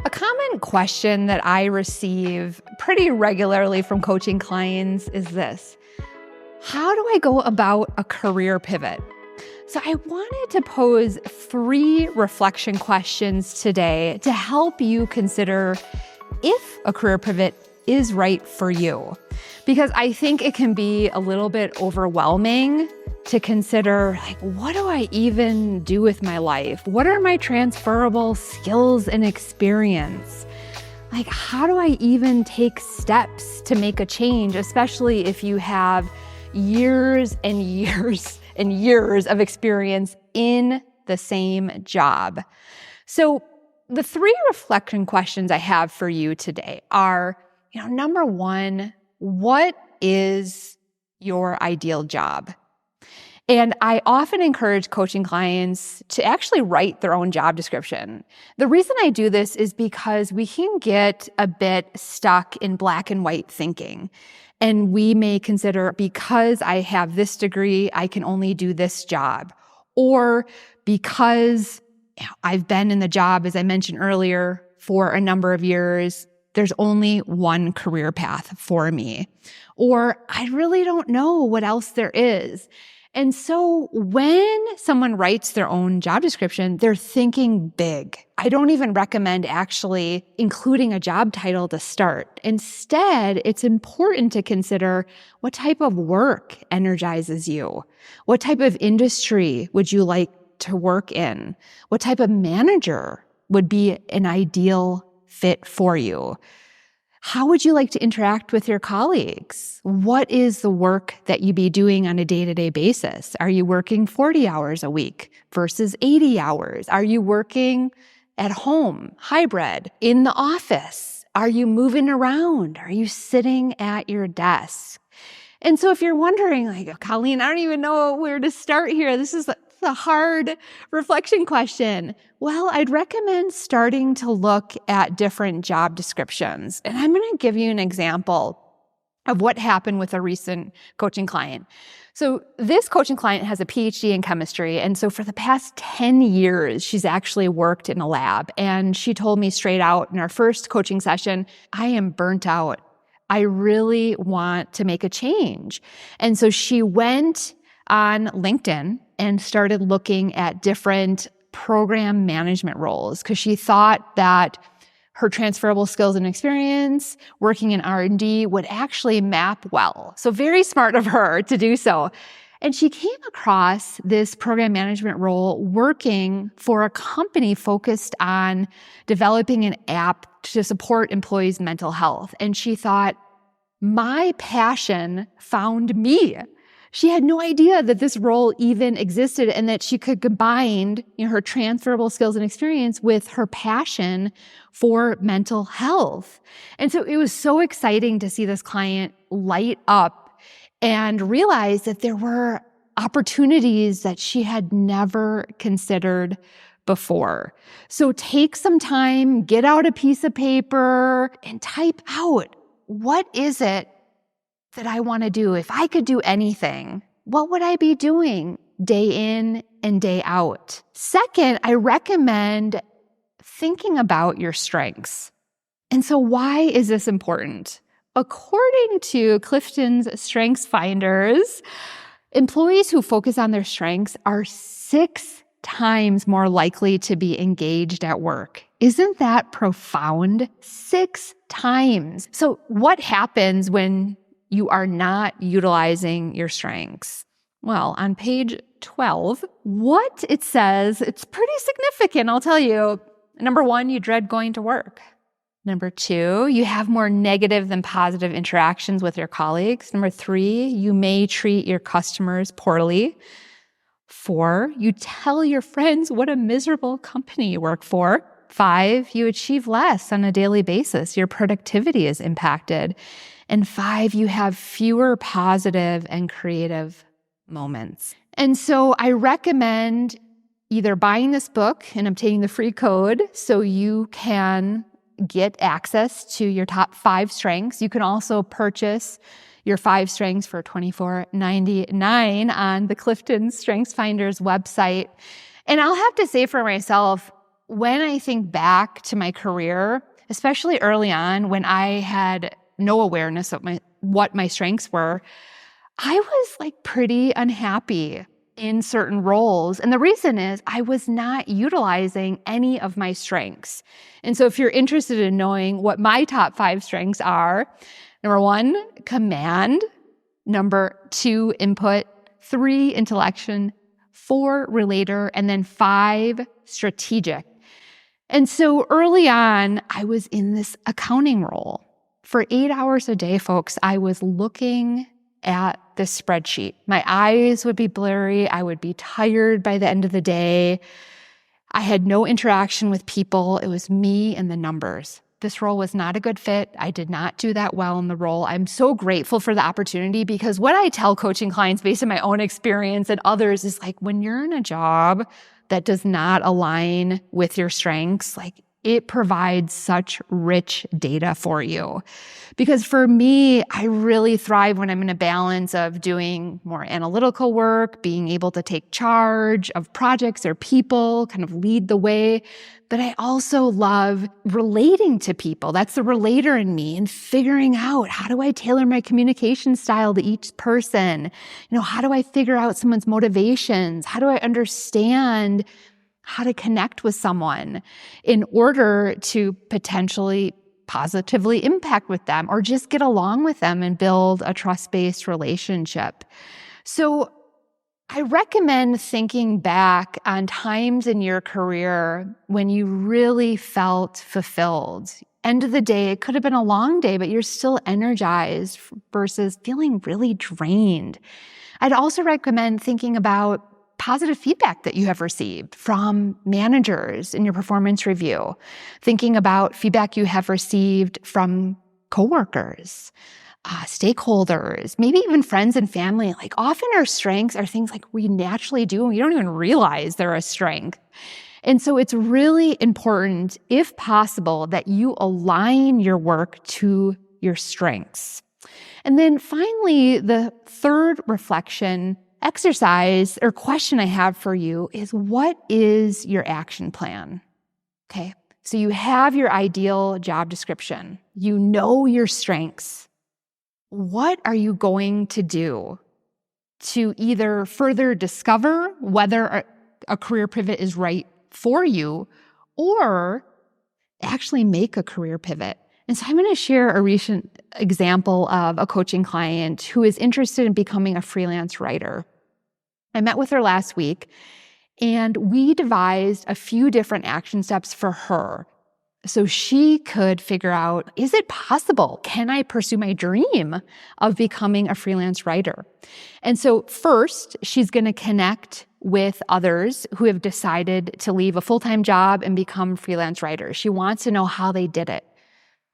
A common question that I receive pretty regularly from coaching clients is this: how do I go about a career pivot? So I wanted to pose 3 reflection questions today to help you consider if a career pivot is right for you. Because I think it can be a little bit overwhelming to consider, what do I even do with my life? What are my transferable skills and experience? How do I even take steps to make a change, especially if you have years and years and years of experience in the same job? So the 3 reflection questions I have for you today are, number 1, what is your ideal job? And I often encourage coaching clients to actually write their own job description. The reason I do this is because we can get a bit stuck in black and white thinking. And we may consider, because I have this degree, I can only do this job. Or because I've been in the job, as I mentioned earlier, for a number of years, there's only one career path for me. Or I really don't know what else there is. And so when someone writes their own job description, they're thinking big. I don't even recommend actually including a job title to start. Instead, it's important to consider, what type of work energizes you? What type of industry would you like to work in? What type of manager would be an ideal fit for you? How would you like to interact with your colleagues? What is the work that you be doing on a day-to-day basis? Are you working 40 hours a week versus 80 hours? Are you working at home, hybrid, in the office? Are you moving around? Are you sitting at your desk? And so if you're wondering, Colleen, I don't even know where to start here. This is a hard reflection question. Well, I'd recommend starting to look at different job descriptions. And I'm going to give you an example of what happened with a recent coaching client. So this coaching client has a PhD in chemistry. And so for the past 10 years, she's actually worked in a lab. And she told me straight out in our first coaching session, I am burnt out. I really want to make a change. And so she went on LinkedIn and started looking at different program management roles because she thought that her transferable skills and experience working in R&D would actually map well. So very smart of her to do so. And she came across this program management role working for a company focused on developing an app to support employees' mental health. And she thought, my passion found me. She had no idea that this role even existed and that she could combine her transferable skills and experience with her passion for mental health. And so it was so exciting to see this client light up and realize that there were opportunities that she had never considered before. So take some time, get out a piece of paper and type out, what is it that I want to do? If I could do anything, what would I be doing day in and day out? Second, I recommend thinking about your strengths. And so why is this important? According to Clifton's Strengths Finders, employees who focus on their strengths are 6 times more likely to be engaged at work. Isn't that profound? 6 times. So what happens when you are not utilizing your strengths? Well, on page 12, what it says, it's pretty significant, I'll tell you. Number 1, you dread going to work. Number 2, you have more negative than positive interactions with your colleagues. Number 3, you may treat your customers poorly. 4, you tell your friends what a miserable company you work for. 5, you achieve less on a daily basis. Your productivity is impacted. And 5, you have fewer positive and creative moments. And so I recommend either buying this book and obtaining the free code so you can get access to your top 5 strengths. You can also purchase your 5 strengths for $24.99 on the Clifton Strengths Finders website. And I'll have to say for myself, when I think back to my career, especially early on when I had no awareness of what my strengths were, I was like pretty unhappy in certain roles. And the reason is I was not utilizing any of my strengths. And so if you're interested in knowing what my top 5 strengths are, number 1, command. Number 2, input. 3, intellection. 4, relator. And then 5, strategic. And so early on, I was in this accounting role. For 8 hours a day, folks, I was looking at this spreadsheet. My eyes would be blurry. I would be tired by the end of the day. I had no interaction with people. It was me and the numbers. This role was not a good fit. I did not do that well in the role. I'm so grateful for the opportunity because what I tell coaching clients based on my own experience and others is like when you're in a job that does not align with your strengths, like it provides such rich data for you. Because for me, I really thrive when I'm in a balance of doing more analytical work, being able to take charge of projects or people, kind of lead the way. But I also love relating to people. That's the relator in me and figuring out how do I tailor my communication style to each person? How do I figure out someone's motivations? How do I understand how to connect with someone in order to potentially positively impact with them or just get along with them and build a trust-based relationship. So I recommend thinking back on times in your career when you really felt fulfilled. End of the day, it could have been a long day, but you're still energized versus feeling really drained. I'd also recommend thinking about positive feedback that you have received from managers in your performance review, thinking about feedback you have received from coworkers, stakeholders, maybe even friends and family. Like often our strengths are things like we naturally do and we don't even realize they're a strength. And so it's really important, if possible, that you align your work to your strengths. And then finally, the third reflection exercise or question I have for you is, what is your action plan? Okay, so you have your ideal job description. You know your strengths. What are you going to do to either further discover whether a career pivot is right for you or actually make a career pivot? And so I'm going to share a recent example of a coaching client who is interested in becoming a freelance writer. I met with her last week, and we devised a few different action steps for her so she could figure out, is it possible? Can I pursue my dream of becoming a freelance writer? And so first, she's going to connect with others who have decided to leave a full-time job and become freelance writers. She wants to know how they did it.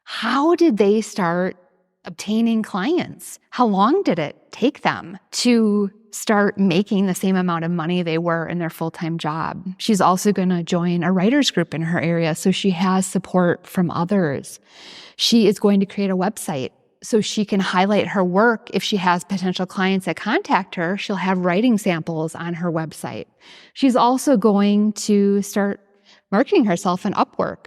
How did they start obtaining clients? How long did it take them to start making the same amount of money they were in their full-time job? She's also going to join a writers group in her area so she has support from others. She is going to create a website so she can highlight her work. If she has potential clients that contact her, she'll have writing samples on her website. She's also going to start marketing herself on Upwork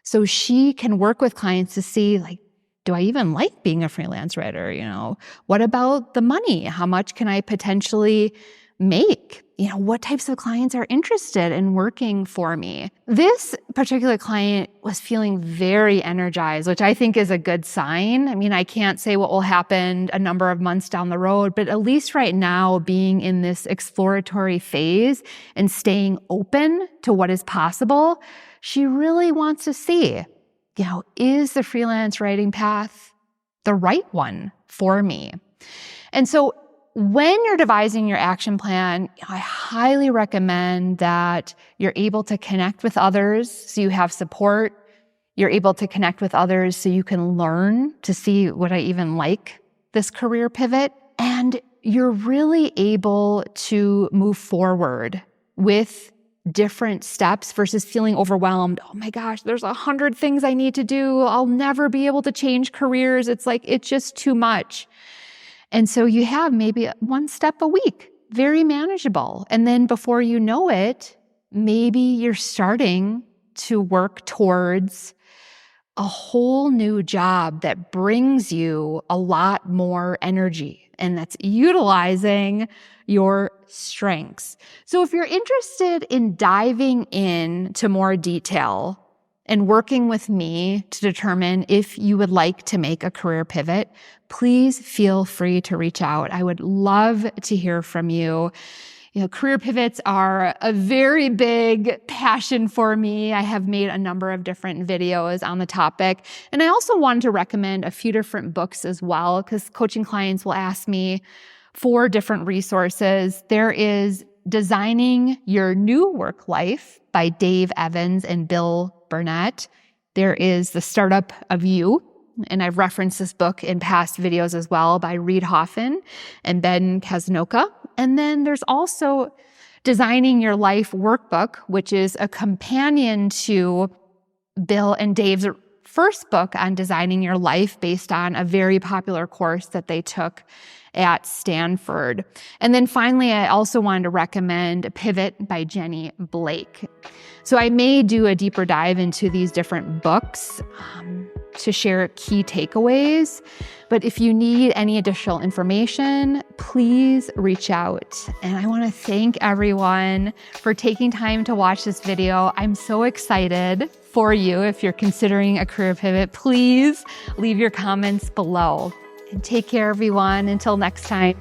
so she can work with clients to see, like, do I even like being a freelance writer? What about the money? How much can I potentially make? What types of clients are interested in working for me? This particular client was feeling very energized, which I think is a good sign. I mean, I can't say what will happen a number of months down the road, but at least right now, being in this exploratory phase and staying open to what is possible, she really wants to see, is the freelance writing path the right one for me? And so when you're devising your action plan, I highly recommend that you're able to connect with others so you have support. You're able to connect with others so you can learn to see, would I even like this career pivot? And you're really able to move forward with different steps versus feeling overwhelmed. Oh my gosh, there's 100 things I need to do. I'll never be able to change careers. It's like, it's just too much. And so you have maybe one step a week, very manageable. And then before you know it, maybe you're starting to work towards a whole new job that brings you a lot more energy and that's utilizing your strengths. So if you're interested in diving into more detail and working with me to determine if you would like to make a career pivot, please feel free to reach out. I would love to hear from you. Career pivots are a very big passion for me. I have made a number of different videos on the topic. And I also wanted to recommend a few different books as well, because coaching clients will ask me for different resources. There is Designing Your New Work Life by Dave Evans and Bill Burnett. There is The Startup of You, and I've referenced this book in past videos as well, by Reid Hoffman and Ben Casnocha. And then there's also Designing Your Life Workbook, which is a companion to Bill and Dave's first book on designing your life, based on a very popular course that they took at Stanford. And then finally, I also wanted to recommend Pivot by Jenny Blake. So I may do a deeper dive into these different books to share key takeaways. But if you need any additional information, please reach out. And I want to thank everyone for taking time to watch this video. I'm so excited for you. If you're considering a career pivot, please leave your comments below. And take care, everyone. Until next time.